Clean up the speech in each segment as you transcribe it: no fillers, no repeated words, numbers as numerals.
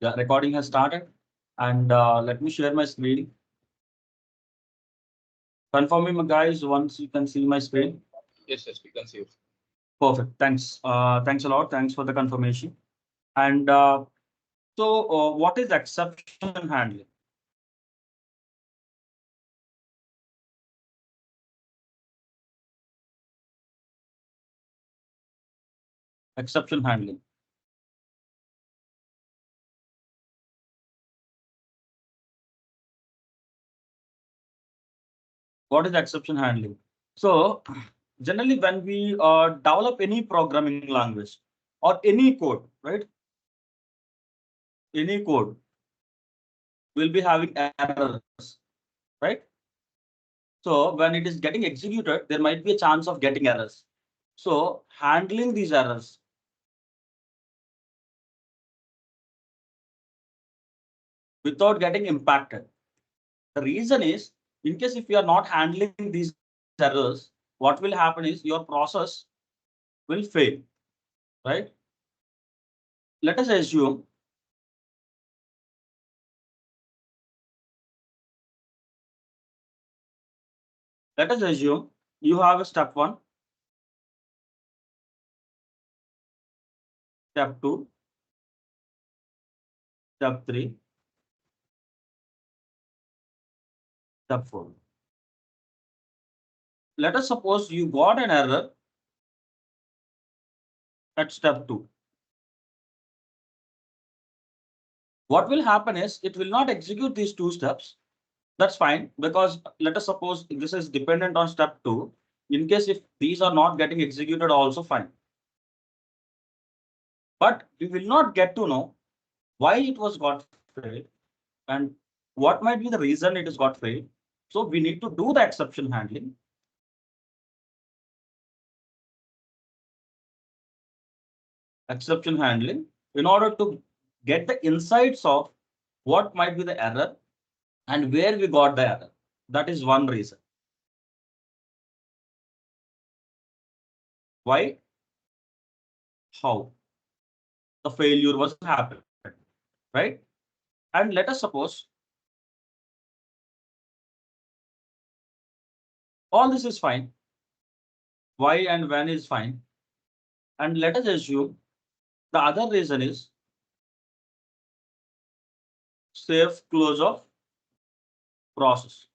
The recording has started, and let me share my screen. Confirm me, guys, once you can see my screen. Yes, we can see it. Perfect. Thanks. Thanks a lot. Thanks for the confirmation. And what is exception handling? Exception handling. What is exception handling? So generally when we develop any programming language or any code, right? Any code will be having errors, right? So when it is getting executed, there might be a chance of getting errors. So handling these errors without getting impacted. The reason is, in case if you are not handling these errors, what will happen is your process will fail, right? Let us assume you have a step 1, step 2, step 3, step 4. Let us suppose you got an error at step 2. What will happen is it will not execute these 2 steps. That's fine, because let us suppose this is dependent on step 2. In case if these are not getting executed, also fine. But we will not get to know why it was got failed and what might be the reason it is got failed. So we need to do the exception handling. Exception handling in order to get the insights of what might be the error and where we got the error. That is one reason. Why? How the failure was happened, right? And let us suppose all this is fine. Why and when is fine. And let us assume the other reason is safe close of process.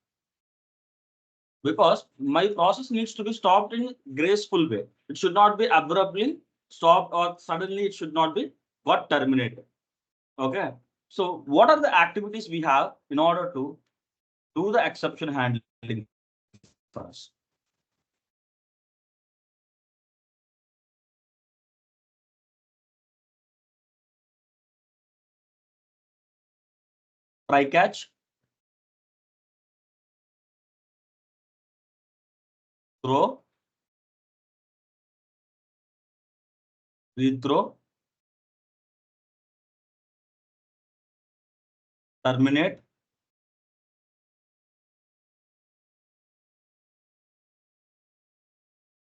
Because my process needs to be stopped in graceful way. It should not be abruptly stopped or suddenly it should not be got terminated. Okay. So what are the activities we have in order to do the exception handling first? Try catch, throw, rethrow, terminate,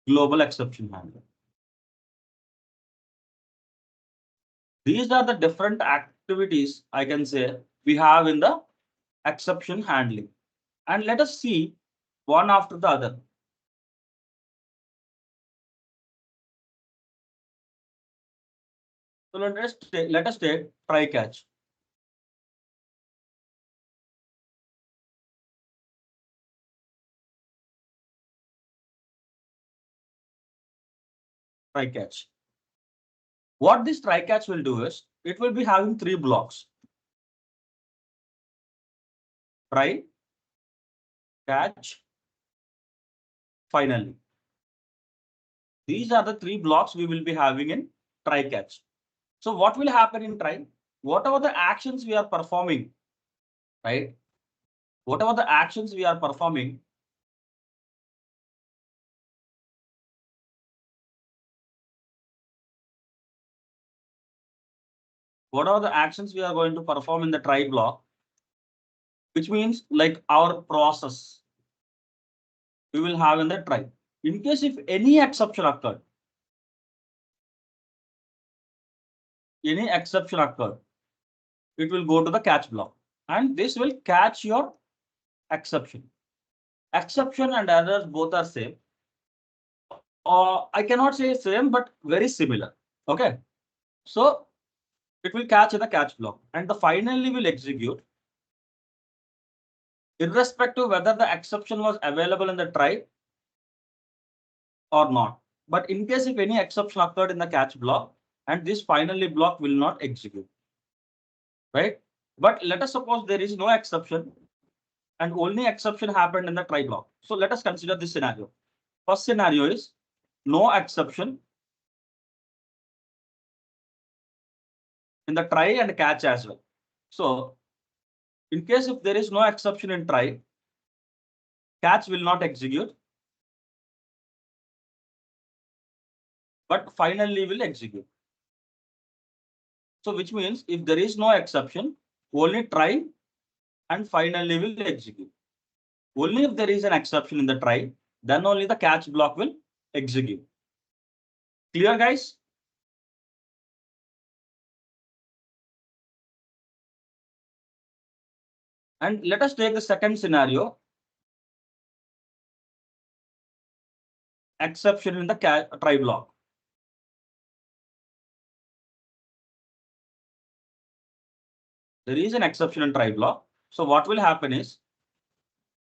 global exception handling. These are the different activities I can say we have in the exception handling. And let us see one after the other. So let us take try catch. Try catch. What this try catch will do is it will be having 3 blocks. Try, catch, finally. These are the 3 blocks we will be having in try catch. So what will happen in try? Whatever the actions we are performing, right? Whatever the actions we are performing, whatever the actions we are going to perform in the try block, which means like our process, we will have in the try. In case if any exception occurred, it will go to the catch block, and this will catch your exception. Exception and errors both are same. I cannot say same, but very similar. Okay. So it will catch in the catch block, and the finally will execute irrespective whether the exception was available in the try or not. But in case if any exception occurred in the catch block, and this finally block will not execute, right? But let us suppose there is no exception and only exception happened in the try block. So let us consider this scenario. First scenario is no exception in the try and catch as well. So in case if there is no exception in try, catch will not execute, but finally will execute. So which means if there is no exception, only try and finally will execute. Only if there is an exception in the try, then only the catch block will execute. Clear, guys? And let us take the second scenario. Exception in the try block. There is an exception in try block. So what will happen is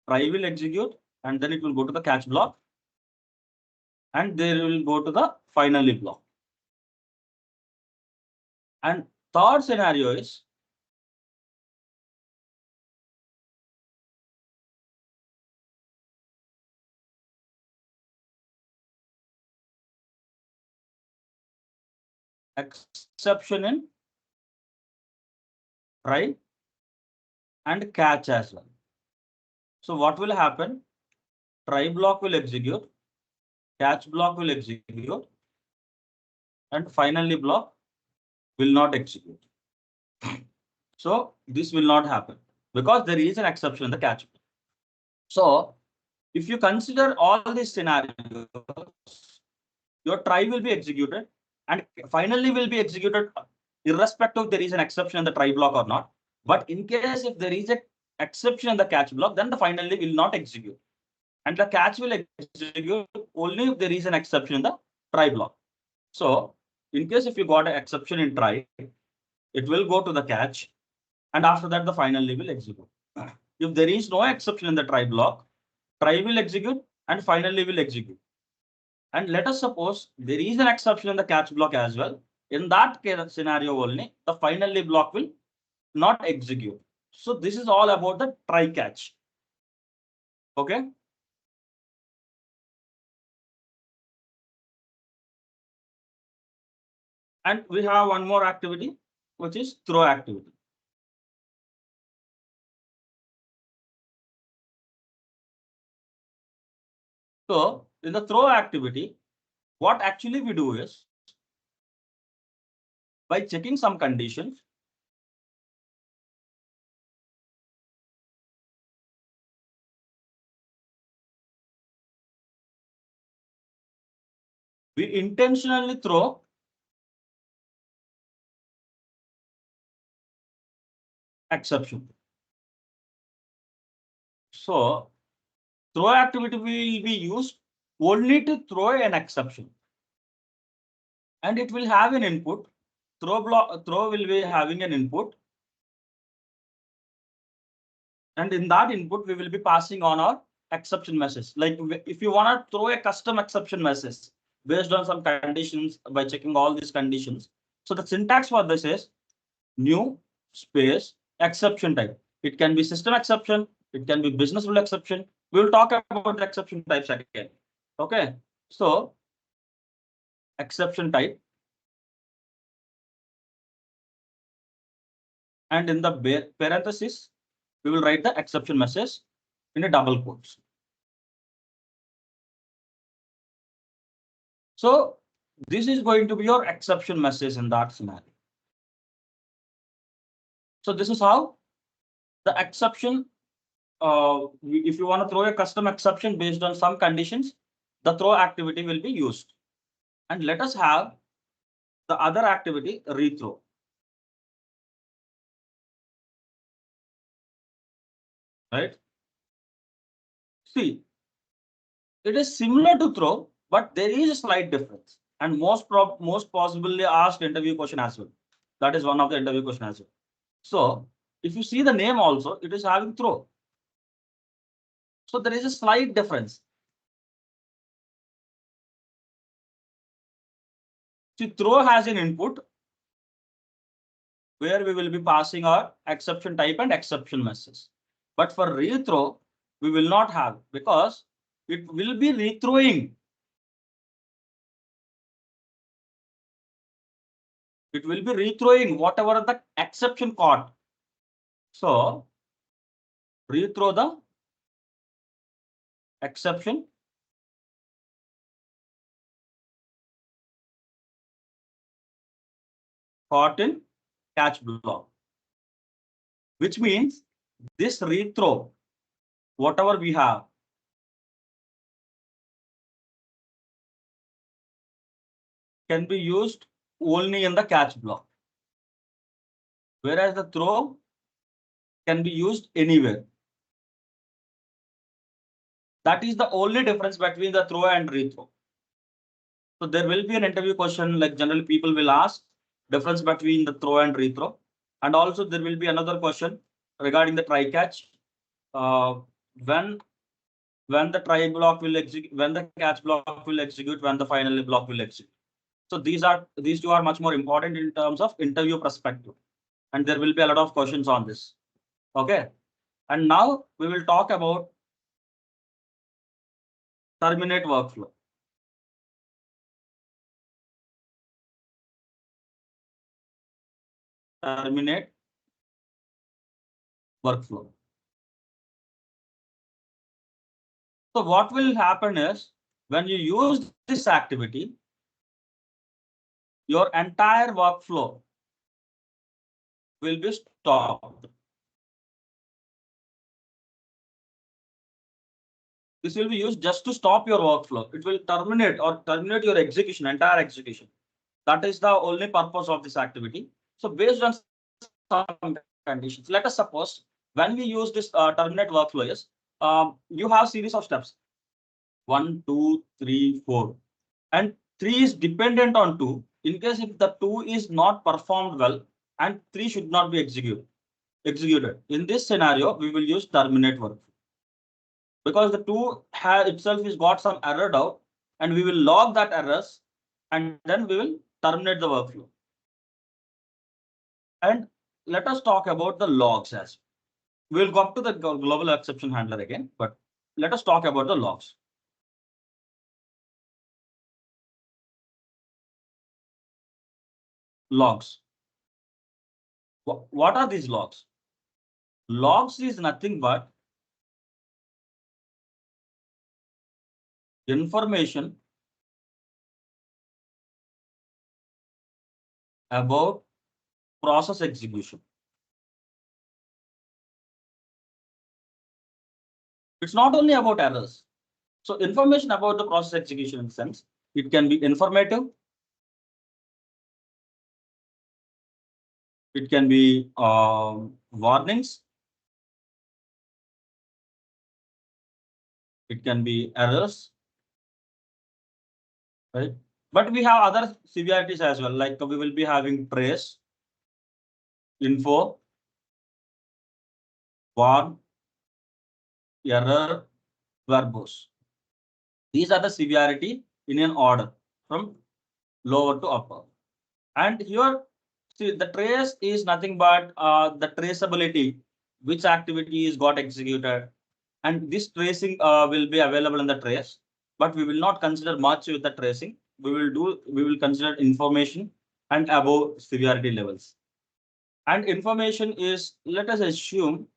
try will execute and then it will go to the catch block and there will go to the finally block. And third scenario is exception in try and catch as well. So what will happen? Try block will execute, catch block will execute, and finally block will not execute. So this will not happen because there is an exception in the catch block. So if you consider all these scenarios, your try will be executed and finally will be executed irrespective if there is an exception in the try block or not. But in case if there is an exception in the catch block, then the finally will not execute. And the catch will execute only if there is an exception in the try block. So in case if you got an exception in try, it will go to the catch. And after that, the finally will execute. If there is no exception in the try block, try will execute and finally will execute. And let us suppose there is an exception in the catch block as well. In that case, scenario only, the finally block will not execute. So this is all about the try catch. Okay. And we have one more activity, which is throw activity. So in the throw activity, what actually we do is by checking some conditions, we intentionally throw exception. So throw activity will be used only to throw an exception. And it will have an input. Throw will be having an input. And in that input, we will be passing on our exception message. Like if you want to throw a custom exception message based on some conditions by checking all these conditions. So the syntax for this is new space exception type. It can be system exception. It can be business rule exception. We will talk about the exception types again. Okay. So exception type. And in the parenthesis, we will write the exception message in a double quotes. So this is going to be your exception message in that scenario. So this is how the exception, if you want to throw a custom exception based on some conditions, the throw activity will be used. And let us have the other activity, rethrow. right? See, it is similar to throw, but there is a slight difference. And most possibly asked interview question as well. That is one of the interview question as well. So if you see the name also, it is having throw. So there is a slight difference. See, throw has an input where we will be passing our exception type and exception message. But for rethrow, we will not have because it will be rethrowing. It will be rethrowing whatever the exception caught. So rethrow the exception caught in catch block, which means this rethrow, whatever we have, can be used only in the catch block, whereas the throw can be used anywhere. That is the only difference between the throw and rethrow. So there will be an interview question, like generally people will ask difference between the throw and rethrow. And also there will be another question regarding the try catch. When the try block will execute, when the catch block will execute, when the final block will execute. So these two are much more important in terms of interview perspective. And there will be a lot of questions on this. Okay. And now we will talk about terminate workflow. Terminate workflow. So what will happen is when you use this activity, your entire workflow will be stopped. This will be used just to stop your workflow. It will terminate your execution, entire execution. That is the only purpose of this activity. So based on some conditions, let us suppose when we use this terminate workflow is, you have series of steps 1, 2, 3, 4, and 3 is dependent on 2. In case if the 2 is not performed well, and 3 should not be executed. In this scenario, we will use terminate workflow because the 2 itself is got some error out, and we will log that errors, and then we will terminate the workflow. And let us talk about the logs as well. We'll go up to the global exception handler again, but let us talk about the logs. Logs. What are these logs? Logs is nothing but information about process execution. It's not only about errors. So information about the process execution in the sense, it can be informative. It can be warnings. It can be errors. Right? But we have other severities as well, like we will be having trace, info, warn, error, verbose. These are the severity in an order from lower to upper. And here, see, the trace is nothing but the traceability, which activity is got executed. And this tracing will be available in the trace, but we will not consider much with the tracing. We will consider information and above severity levels. And information is, let us assume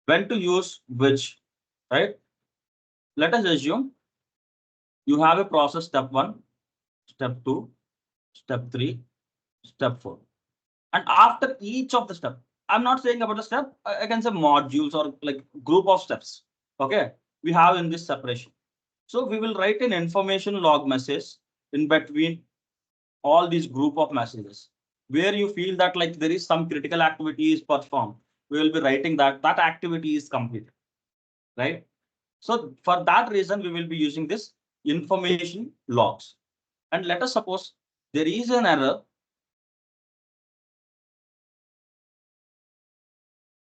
when to use which, right? Let us assume you have a process step 1, step 2, step 3, step 4. And after each of the step, I'm not saying about the step, I can say modules or like group of steps. Okay, we have in this separation. So we will write an information log message in between all these group of messages where you feel that like there is some critical activity is performed. we will be writing that that activity is completed, right? So for that reason, we will be using this information logs. And let us suppose there is an error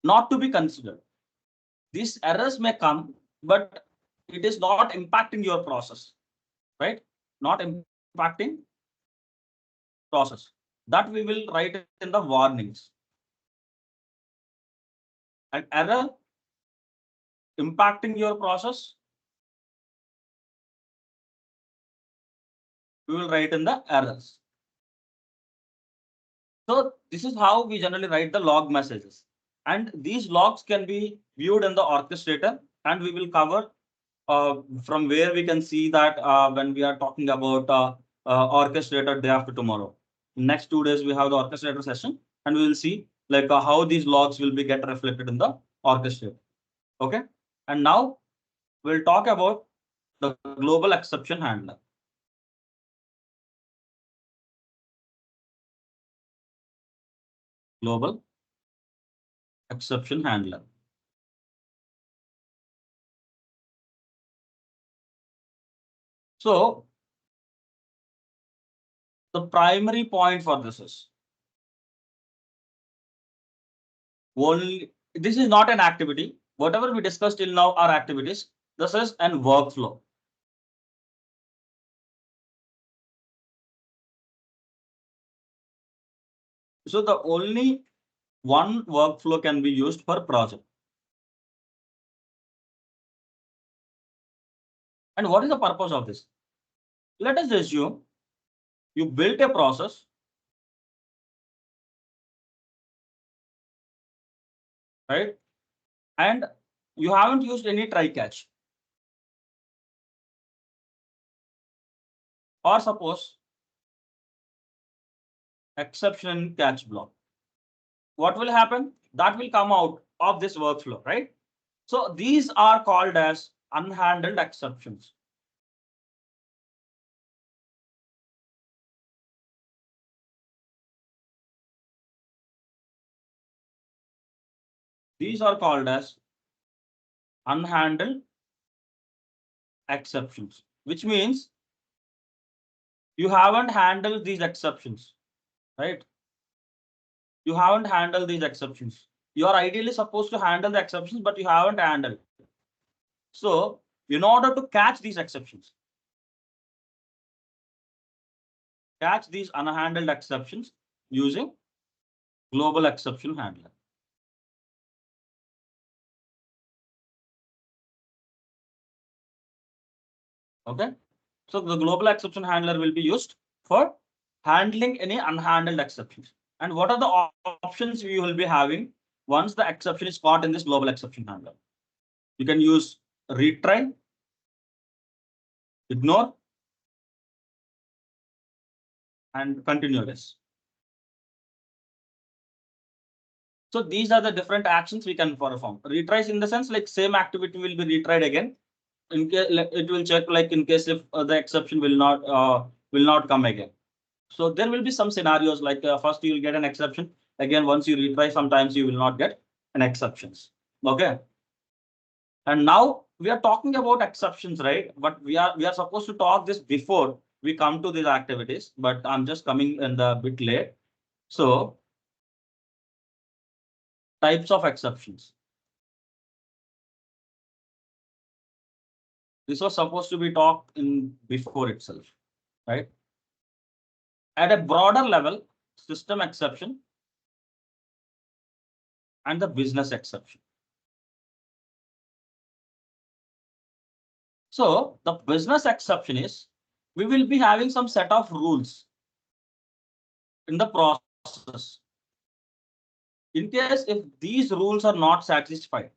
not to be considered. These errors may come, but it is not impacting your process, right? Not impacting process. That we will write in the warnings. An error impacting your process, we will write in the errors. So this is how we generally write the log messages. And these logs can be viewed in the orchestrator, and we will cover from where we can see that when we are talking about orchestrator day after tomorrow. Next 2 days, we have the orchestrator session, and we will see like how these logs will be get reflected in the orchestrator. Okay. And now we'll talk about the global exception handler. Global exception handler. So the primary point for this is only this is not an activity. Whatever we discussed till now are activities. This is an workflow. So the only one workflow can be used per project. And what is the purpose of this? Let us assume you built a process, right? And you haven't used any try catch. Or suppose exception catch block. What will happen? That will come out of this workflow, right? So these are called as unhandled exceptions. These are called as unhandled exceptions, which means you haven't handled these exceptions, right? You haven't handled these exceptions. You are ideally supposed to handle the exceptions, but you haven't handled. So in order to catch these exceptions, catch these unhandled exceptions using global exception handler. Okay. So the global exception handler will be used for handling any unhandled exceptions. And what are the options we will be having once the exception is caught in this global exception handler? You can use retry, ignore, and continue this. So these are the different actions we can perform. Retries in the sense like same activity will be retried again. In case it will check like in case if the exception will not come again. So there will be some scenarios like first you will get an exception. Again, once you retry, sometimes you will not get an exceptions. Okay. And now we are talking about exceptions, right? But we are supposed to talk this before we come to these activities, but I'm just coming in the bit late. So types of exceptions. This was supposed to be talked in before itself, right? At a broader level, system exception and the business exception. So the business exception is we will be having some set of rules in the process. In case if these rules are not satisfied,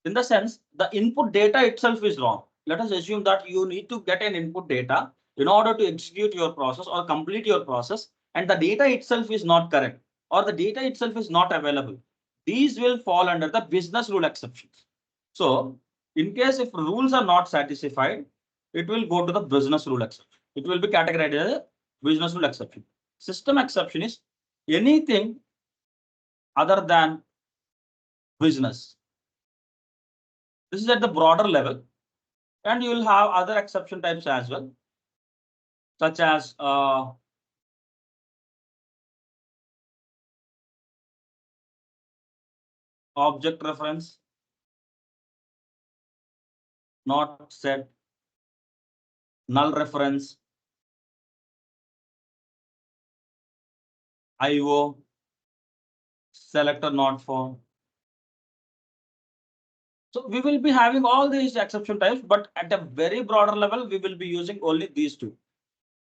in the sense the input data itself is wrong. Let us assume that you need to get an input data in order to execute your process or complete your process, and the data itself is not correct or the data itself is not available. These will fall under the business rule exceptions. So in case if rules are not satisfied, it will go to the business rule exception. It will be categorized as a business rule exception. System exception is anything other than business. This is at the broader level, and you will have other exception types as well, such as object reference, not set, null reference, IO, selector not found. So we will be having all these exception types, but at a very broader level, we will be using only these two.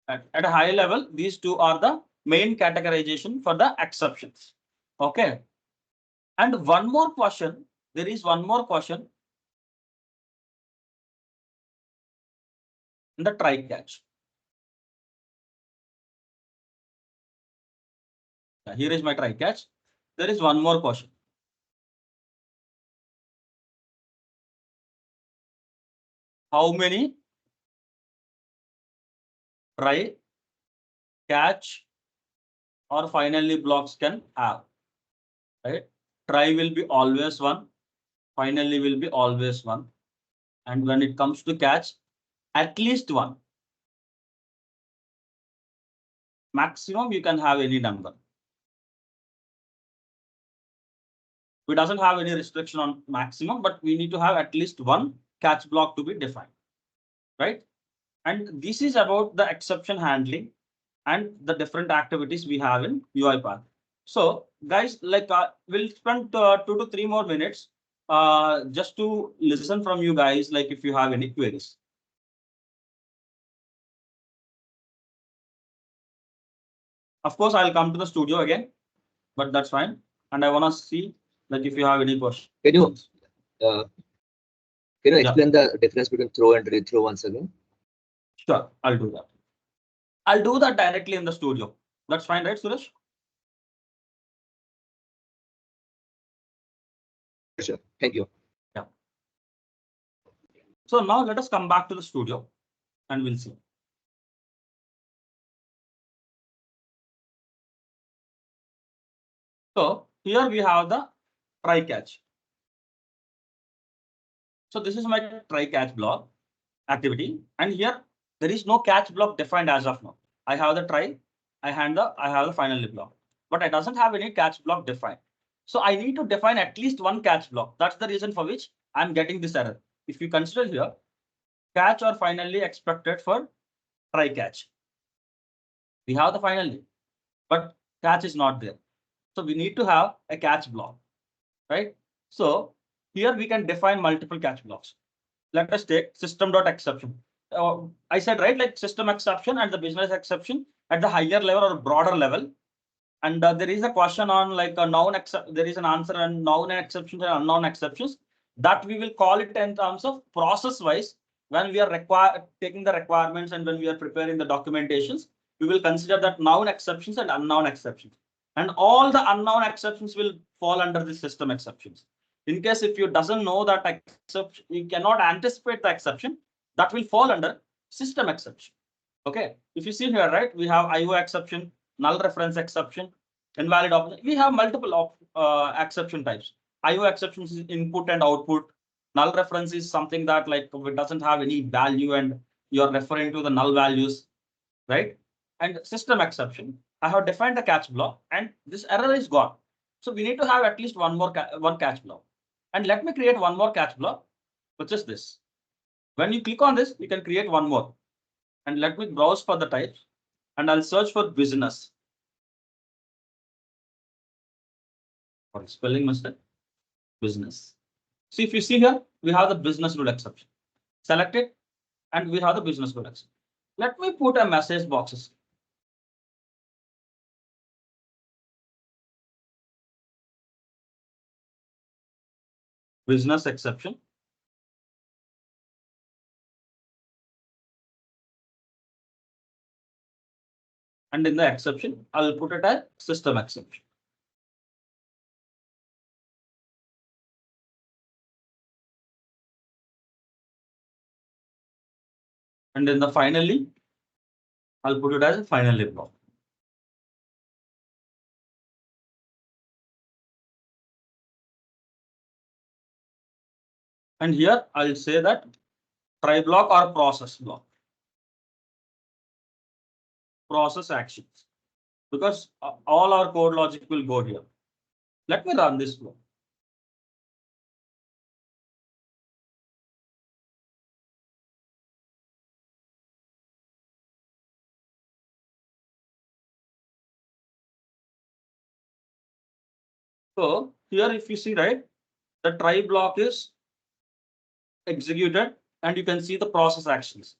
At a high level, these two are the main categorization for the exceptions. Okay. And one more question. There is one more question in the try catch. Here is my try catch. There is one more question. How many try, catch, or finally blocks can have? Right? Try will be always one. Finally will be always one. And when it comes to catch, at least one. Maximum you can have any number. We doesn't have any restriction on maximum, but we need to have at least one catch block to be defined. Right? And this is about the exception handling and the different activities we have in UiPath. So guys, like we'll spend 2 to 3 more minutes just to listen from you guys, like if you have any queries. Of course, I'll come to the studio again, but that's fine. And I want to see like if you have any questions. Can you explain the difference between throw and rethrow once again? Sure, I'll do that. I'll do that directly in the studio. That's fine, right, Suresh? Sure. Thank you. Yeah. So now let us come back to the studio and we'll see. So here we have the try catch. So this is my try catch block activity, and here there is no catch block defined as of now. I have the try, I have the finally block, but it doesn't have any catch block defined. So I need to define at least one catch block. That's the reason for which I'm getting this error. If you consider here, catch or finally expected for try catch. We have the finally, but catch is not there. So we need to have a catch block, right? So here we can define multiple catch blocks. Let us take system.exception. I said, right, like system exception and the business exception at the higher level or broader level. And there is a question on like a noun exception. There is an answer on noun exceptions and unknown exceptions that we will call it in terms of process wise. When we are taking the requirements and when we are preparing the documentations, we will consider that noun exceptions and unknown exceptions. And all the unknown exceptions will fall under the system exceptions. In case if you doesn't know that exception, you cannot anticipate the exception, that will fall under system exception. Okay, if you see here, right, we have IO exception, null reference exception, invalid option. We have multiple exception types. IO exceptions is input and output. Null reference is something that like it doesn't have any value and you're referring to the null values, right? And system exception, I have defined the catch block and this error is gone. So we need to have at least one catch block. And let me create one more catch block, which is this. When you click on this, you can create one more. And let me browse for the types and I'll search for business. Or spelling mistake, business. See, if you see here, we have the business rule exception. Select it and we have the business rule exception. Let me put a message boxes. Business exception. And in the exception, I'll put it as system exception. And in the finally, I'll put it as a finally block. And here I'll say that try block or process block. Process actions. Because all our code logic will go here. Let me run this flow. So here, if you see, right, the try block is executed and you can see the process actions.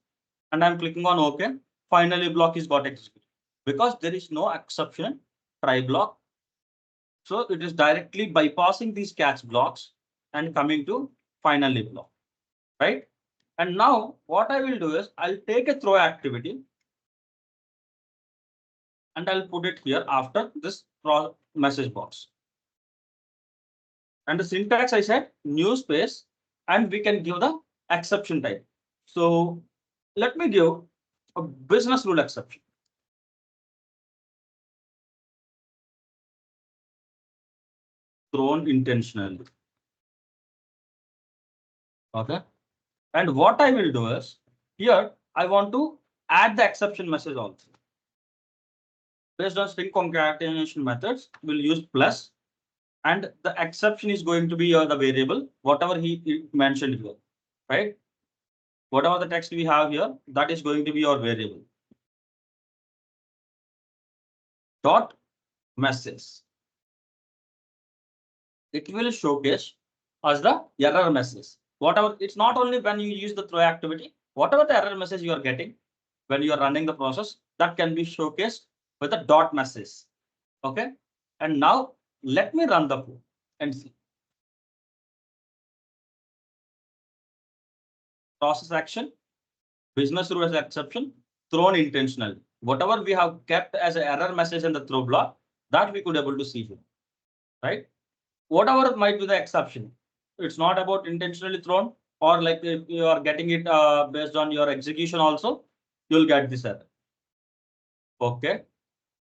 And I'm clicking on OK. Finally, block is got executed because there is no exception try block. So it is directly bypassing these catch blocks and coming to finally block, right? And now what I will do is I'll take a throw activity and I'll put it here after this message box. And the syntax I said new space, and we can give the exception type. So let me give a business rule exception. Thrown intentionally. Okay. And what I will do is here I want to add the exception message also. Based on string concatenation methods, we'll use plus, and the exception is going to be the variable, whatever he mentioned here, right? Whatever the text we have here, that is going to be your variable. Dot message. It will showcase as the error message. Whatever, it's not only when you use the throw activity, whatever the error message you are getting when you are running the process, that can be showcased with a dot message. Okay. And now let me run the code and see. Process action, business rule as exception, thrown intentionally. Whatever we have kept as an error message in the throw block, that we could able to see here, right? Whatever might be the exception, it's not about intentionally thrown, or like if you are getting it based on your execution also, you'll get this error. Okay,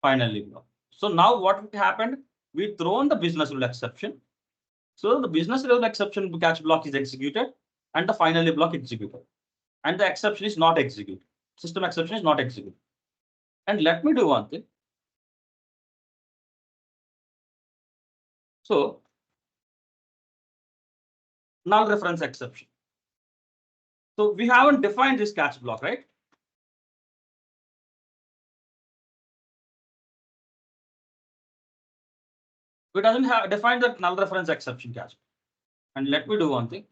finally block. So now what happened? We thrown the business rule exception. So the business rule exception catch block is executed and the finally block executed. And the exception is not executed. System exception is not executed. And let me do one thing. So null reference exception. So we haven't defined this catch block, right? We doesn't have defined the null reference exception catch. And let me do one thing.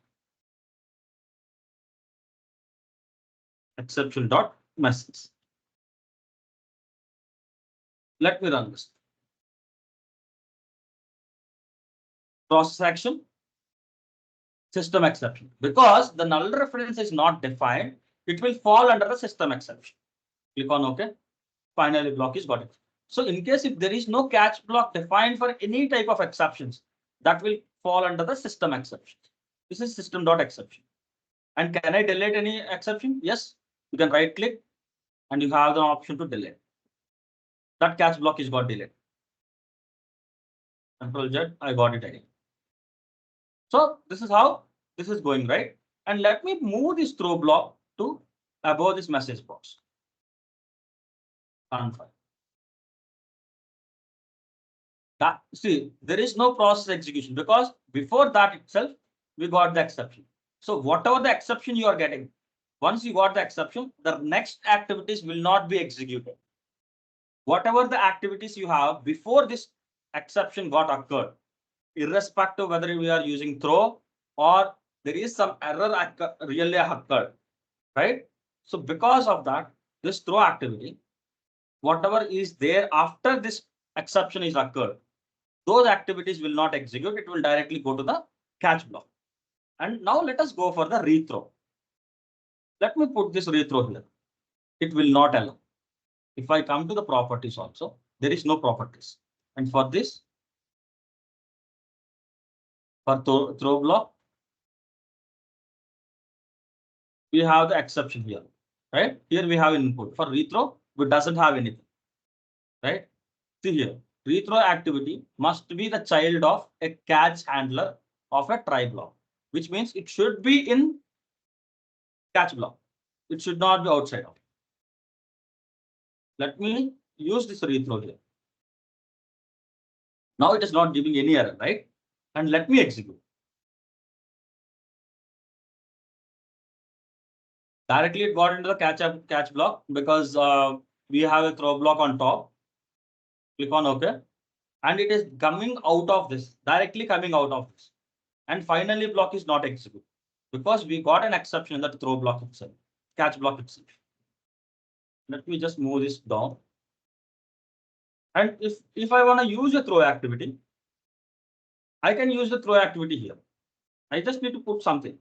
Exception dot message. Let me run this. Process action. System exception. Because the null reference is not defined, it will fall under the system exception. Click on OK. Finally block is got it. So in case if there is no catch block defined for any type of exceptions, that will fall under the system exception. This is system dot exception. And can I delete any exception? Yes, you can right click and you have the option to delete. That catch block is got deleted. Control Z, I got it again. So this is how this is going, right? And let me move this throw block to above this message box. That, see, there is no process execution because before that itself, we got the exception. So whatever the exception you are getting, once you got the exception, the next activities will not be executed. Whatever the activities you have before this exception got occurred, irrespective whether we are using throw or there is some error really occurred, right? So because of that, this throw activity, whatever is there after this exception is occurred, those activities will not execute. It will directly go to the catch block. And now let us go for the rethrow. Let me put this rethrow here. It will not allow. If I come to the properties also, there is no properties. And for this, for throw block, we have the exception here, right? Here we have input. For rethrow, it doesn't have anything, right? See here, rethrow activity must be the child of a catch handler of a try block. which means it should be in catch block. It should not be outside of it. Let me use this rethrow here. Now it is not giving any error, right? And let me execute. Directly it got into the catch block because we have a throw block on top. Click on OK. And it is coming out of this, directly coming out of this. And finally block is not executed because we got an exception in that throw block itself, catch block itself. Let me just move this down. And if I want to use a throw activity, I can use the throw activity here. I just need to put something.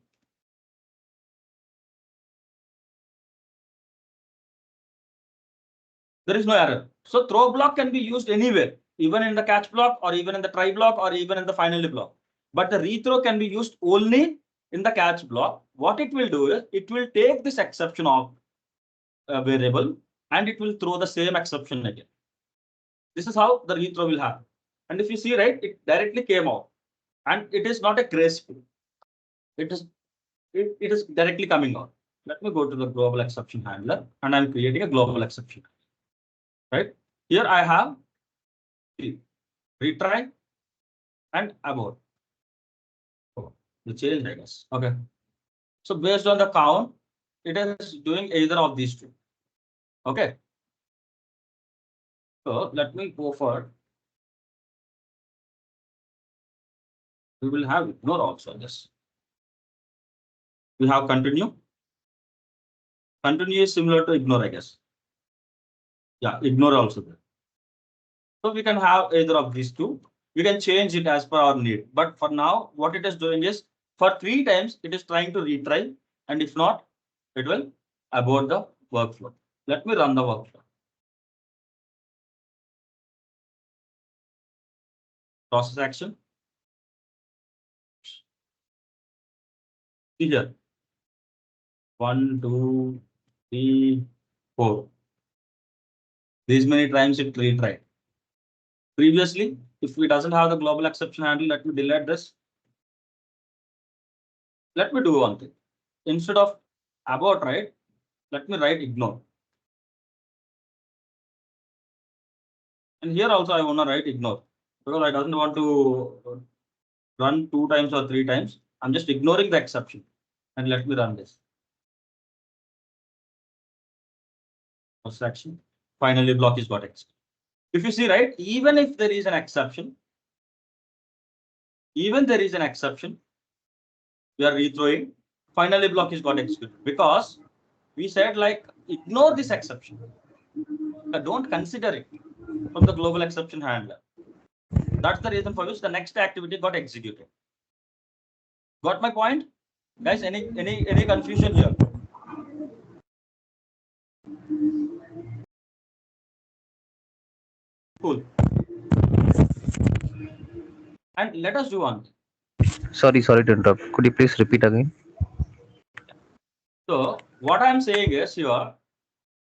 There is no error. So throw block can be used anywhere, even in the catch block or even in the try block or even in the finally block. But the rethrow can be used only in the catch block. What it will do is it will take this exception of a variable and it will throw the same exception again. This is how the rethrow will happen. And if you see, right, it directly came out and it is not a graceful. It is directly coming out. Let me go to the global exception handler and I'm creating a global exception. Right here, I have retry and abort. Oh, the change, I guess. Okay. So based on the count, it is doing either of these two. Okay. So let me go for. We will have ignore also. Yes. We have continue. Continue is similar to ignore, I guess. Yeah, ignore also there. So we can have either of these two. We can change it as per our need. But for now, what it is doing is for 3 times, it is trying to retry. And if not, it will abort the workflow. Let me run the workflow. Process action. See here. 1, 2, 3, 4. These many times it retried. Previously, if it doesn't have the global exception handle, let me delete this. Let me do one thing. Instead of abort, right? Let me write ignore. And here also I want to write ignore because I don't want to run 2 times or 3 times. I'm just ignoring the exception. And let me run this. Action. Finally, block is got executed. If you see, right, even if there is an exception, we are rethrowing. Finally, block is got executed because we said like ignore this exception. Don't consider it from the global exception handler. That's the reason for which the next activity got executed. Got my point, guys? Any confusion here? Cool. And let us do one. Sorry to interrupt. Could you please repeat again? So what I'm saying is here,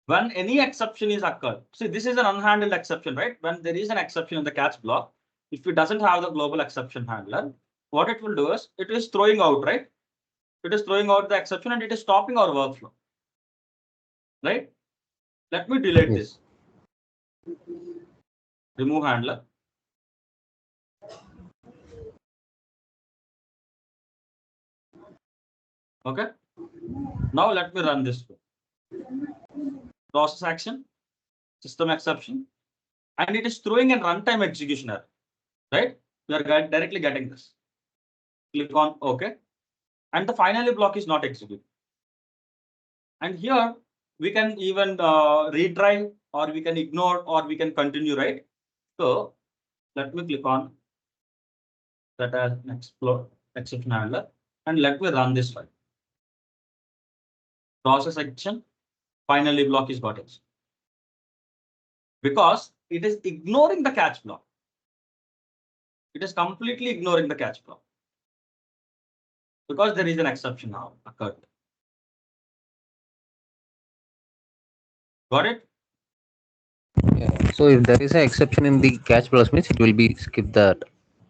when any exception is occurred, see this is an unhandled exception, right? When there is an exception in the catch block, if it doesn't have the global exception handler, what it will do is it is throwing out, right? It is throwing out the exception and it is stopping our workflow, right? Let me delete this. Remove handler. Okay. Now let me run this. Process action, system exception, and it is throwing a runtime execution error, right? We are directly getting this. Click on OK. And the finally block is not executed. And here we can even retry or we can ignore or we can continue, right? So let me click on that as explore exception handler and let me run this file. Process action, finally block is got executed. Because it is ignoring the catch block. It is completely ignoring the catch block. Because there is an exception now occurred. Got it? Yeah. So if there is an exception in the catch block, means it will be skip that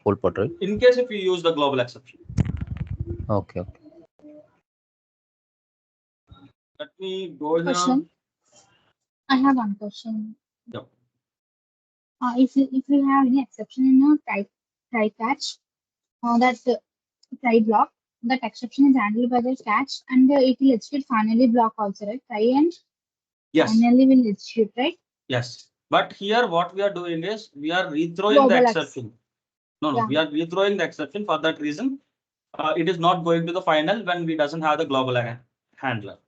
whole part, right? In case if you use the global exception. Okay. Okay. Let me go here. Question. I have one question. Yep. If we have any exception in a try catch, that try block, that exception is handled by the catch, and it will execute finally block also, right? Try and Yes. finally will execute, right? Yes. But here what we are doing is we are rethrowing Global the X. exception. No, Yeah. we are rethrowing the exception. For that reason, it is not going to the final when we doesn't have the global handler.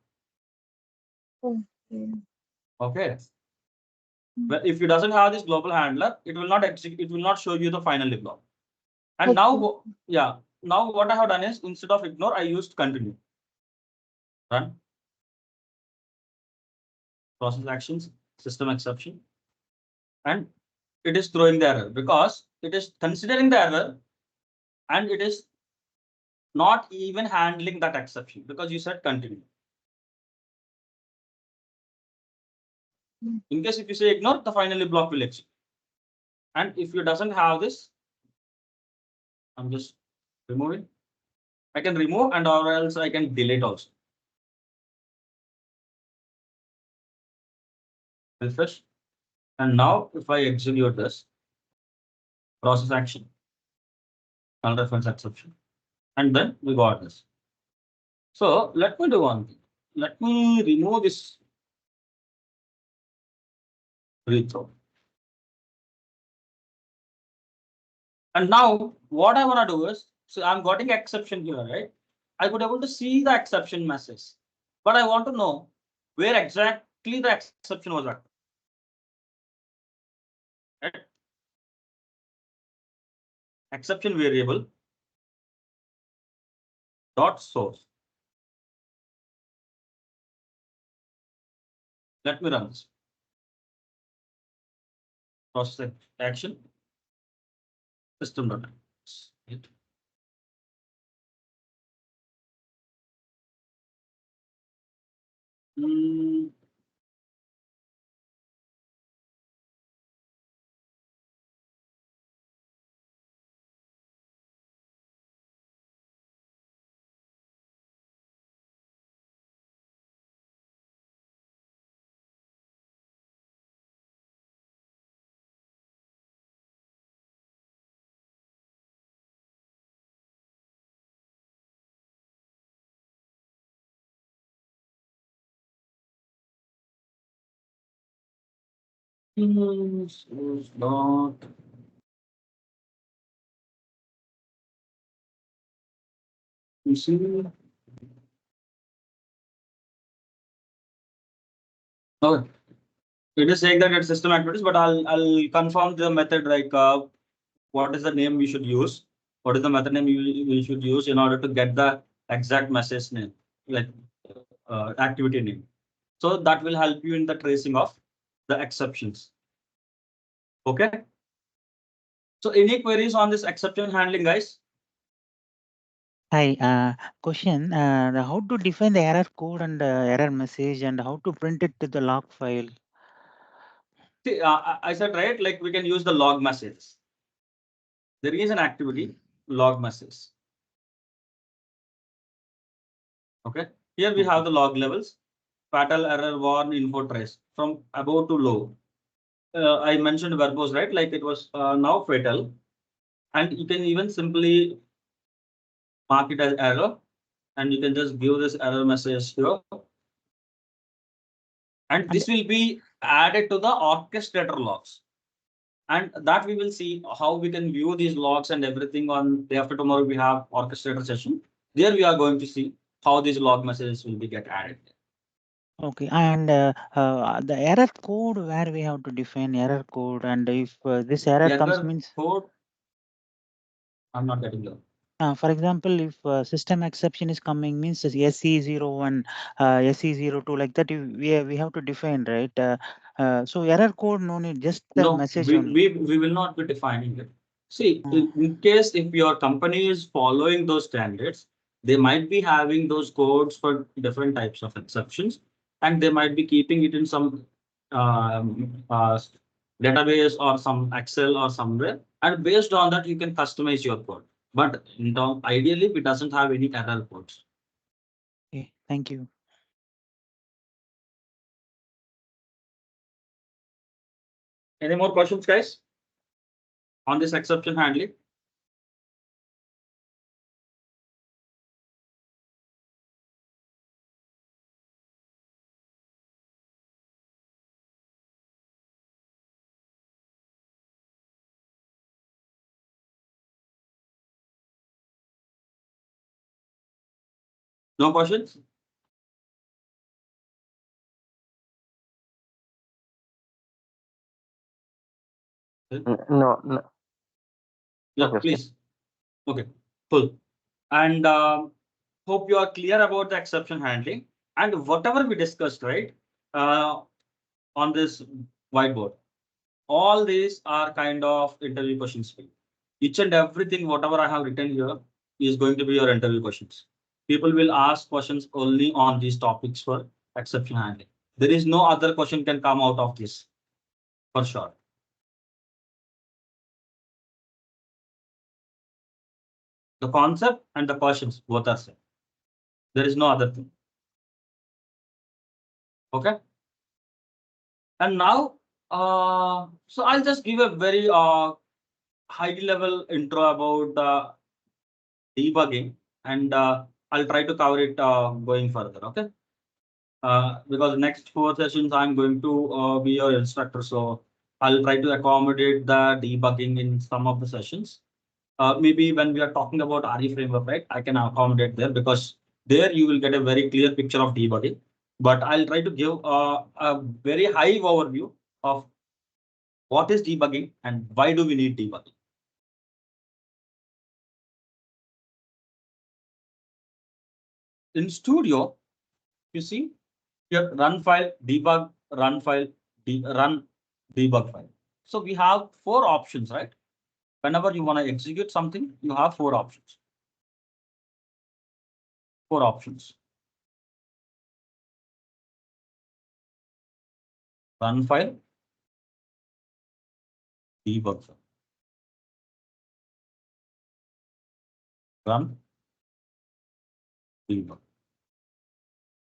Okay. Okay. But if it doesn't have this global handler, it will not execute. It will not show you the finally block. And now, yeah. Now what I have done is instead of ignore, I used continue. Run. Process actions, system exception, and it is throwing the error because it is considering the error and it is not even handling that exception because you said continue. In case if you say ignore, the finally block will execute. And if you doesn't have this, I'm just removing. I can remove and or else I can delete also. Refresh. And now if I execute this, process action, null reference exception, and then we got this. So let me do one thing. Let me remove this rethrow. And now what I want to do is, so I'm getting exception here, right? I could able to see the exception message, but I want to know where exactly the exception was at. Right? Exception variable dot source. Let me run this. Process action system.out. Source dot. You see. Oh, it is saying that it's system activities, but I'll confirm the method like what is the name we should use, what is the method name we should use in order to get the exact message name, like activity name. So that will help you in the tracing of the exceptions. Okay. So any queries on this exception handling, guys? Hi, question, how to define the error code and error message and how to print it to the log file? See, I said, right, like we can use the log messages. There is an activity log message. Okay, here we have the log levels, fatal, error, warn, info, trace from above to low. I mentioned verbose, right? Like it was now fatal, and you can even simply mark it as error, and you can just give this error message here. And this will be added to the orchestrator logs. And that we will see how we can view these logs and everything on day after tomorrow. We have orchestrator session. There we are going to see how these log messages will be get added. Okay, and the error code where we have to define error code, and if this error comes means code. I'm not getting you. For example, if system exception is coming means SE01, SE02 like that, we have to define, right? So error code no need, just the message only. We will not be defining it. See, in case if your company is following those standards, they might be having those codes for different types of exceptions, and they might be keeping it in some database or some Excel or somewhere. And based on that, you can customize your code. But in term, ideally, it doesn't have any error codes. Okay, thank you. Any more questions, guys, on this exception handling? No questions? No, no. Yeah, Okay, please. Okay, cool. And hope you are clear about the exception handling and whatever we discussed, right? On this whiteboard. All these are kind of interview questions for you. Each and everything, whatever I have written here, is going to be your interview questions. People will ask questions only on these topics for exception handling. There is no other question can come out of this, for sure. The concept and the questions both are same. There is no other thing. Okay. And now, so I'll just give a very high level intro about debugging, and I'll try to cover it going further. Okay. Because next 4 sessions I'm going to be your instructor, so I'll try to accommodate the debugging in some of the sessions. Maybe when we are talking about RE framework, right, I can accommodate there because there you will get a very clear picture of debugging. But I'll try to give a very high overview of what is debugging and why do we need debugging. In Studio, you see here run file, debug, run file, run, debug file. So we have 4 options, right? Whenever you want to execute something, you have 4 options. 4 options. Run file, debug file. Run, debug.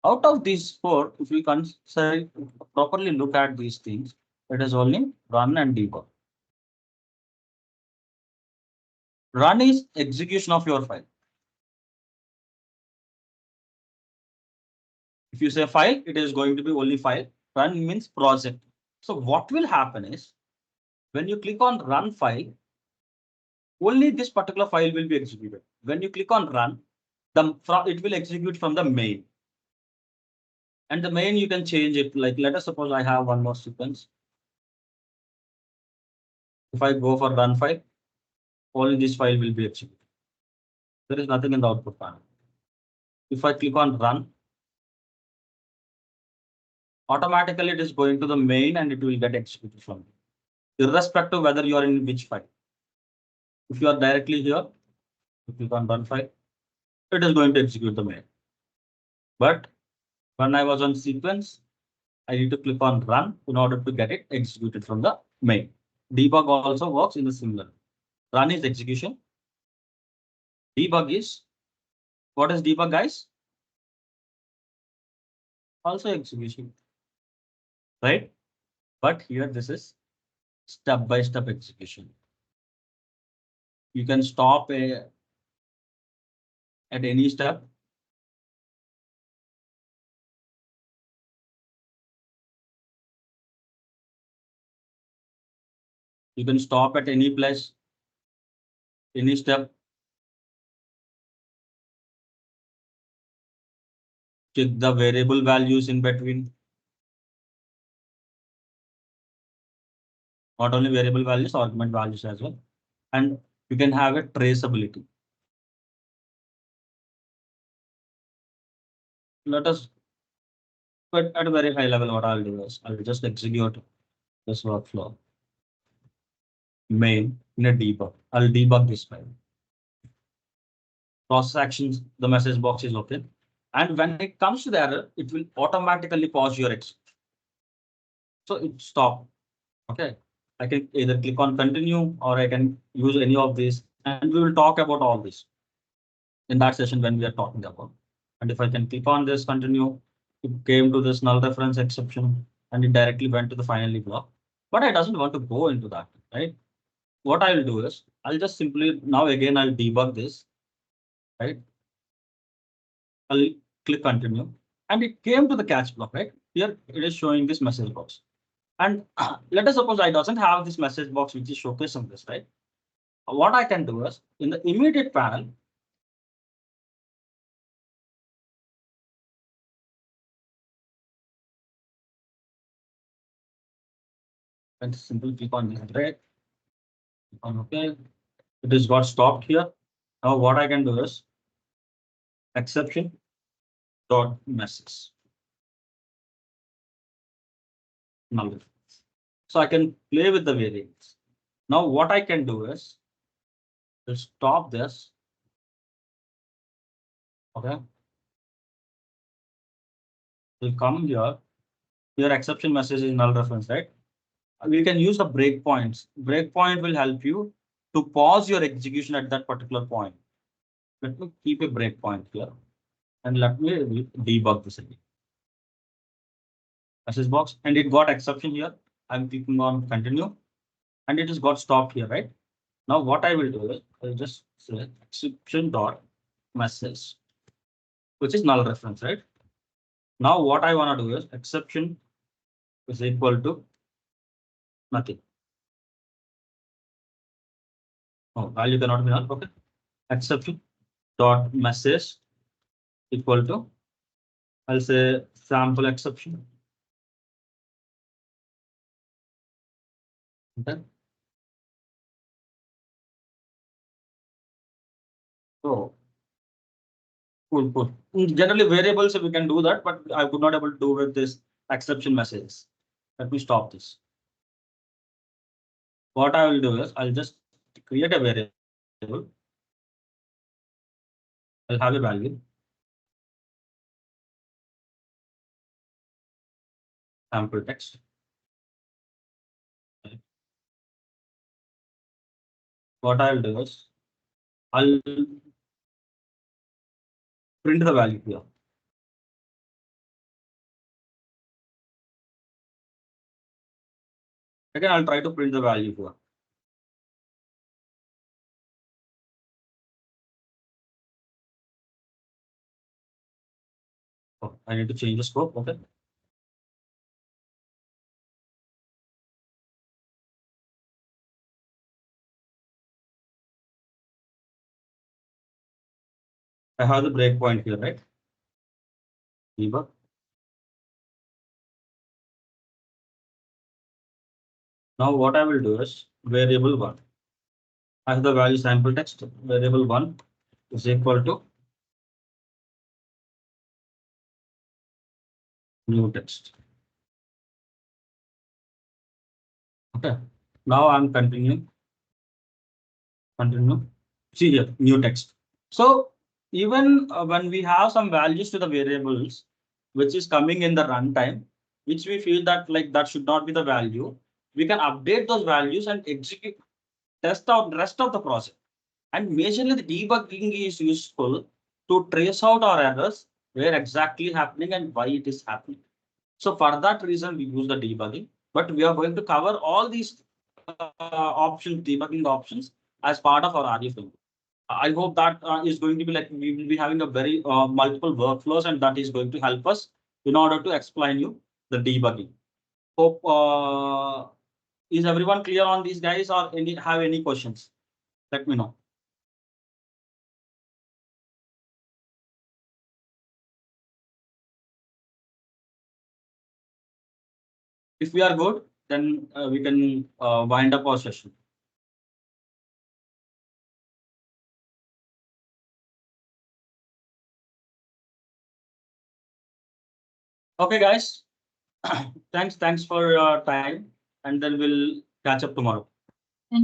Out of these 4, if we consider properly look at these things, it is only run and debug. Run is execution of your file. If you say file, it is going to be only file. Run means project. So what will happen is when you click on run file, only this particular file will be executed. When you click on run, it will execute from the main. And the main you can change it. Like let us suppose I have one more sequence. If I go for run file, only this file will be executed. There is nothing in the output panel. If I click on run, automatically it is going to the main and it will get executed from it, irrespective whether you are in which file. If you are directly here, you click on run file, it is going to execute the main. But when I was on sequence, I need to click on run in order to get it executed from the main. Debug also works in the similar. Run is execution. Debug is, what is debug, guys? Also execution, right? But here this is step-by-step execution. You can stop at any step. You can stop at any place, any step. Check the variable values in between. Not only variable values, argument values as well. And you can have a traceability. Let us, but at a very high level, what I'll do is I'll just execute this workflow. Main in a debug. I'll debug this file. Process actions, the message box is open. And when it comes to the error, it will automatically pause your execution. So it stop. Okay. I can either click on continue or I can use any of these And we will talk about all this in that session when we are talking about. And if I can click on this continue, it came to this null reference exception and it directly went to the finally block. But I doesn't want to go into that, right? What I'll do is I'll just simply now again I'll debug this, right? I'll click continue and it came to the catch block, right? Here it is showing this message box. And let us suppose I doesn't have this message box which is showcasing this, right? What I can do is in the immediate panel, and simply click on this break. Okay, it is got stopped here. Now what I can do is exception dot message null. So I can play with the variables. Now what I can do is to stop this. Okay, we'll come here. Your exception message is null reference, right? We can use the breakpoints. Breakpoint will help you to pause your execution at that particular point. Let me keep a breakpoint here and let me debug this again. Message box and it got exception here. I'm clicking on continue and it has got stopped here, right? Now what I will do is I'll just say exception dot message, which is null reference, right? Now what I want to do is exception is equal to nothing. Oh, value cannot be null. Okay. Exception dot message equal to, I'll say sample exception. Okay. So cool. Generally variables we can do that, but I could not able to do with this exception messages. Let me stop this. What I will do is I'll just create a variable. I'll have a value. Sample text. What I'll do is I'll print the value here. Again, I'll try to print the value here. Oh, I need to change the scope. Okay. I have the breakpoint here, right? Debug. Now what I will do is variable one. I have the value sample text. Variable one is equal to new text. Okay. Now I'm continuing. Continue. See here, new text. So even when we have some values to the variables, which is coming in the runtime, which we feel that like that should not be the value, we can update those values and execute, test out the rest of the process. And majorly the debugging is useful to trace out our errors, where exactly happening and why it is happening. So for that reason, we use the debugging, but we are going to cover all these options, debugging options as part of our RE film. I hope that is going to be like we will be having a very multiple workflows, and that is going to help us in order to explain you the debugging. Hope is everyone clear on these guys, or have any questions? Let me know. If we are good, then we can wind up our session. Okay, guys. Thanks for your time, and then we'll catch up tomorrow.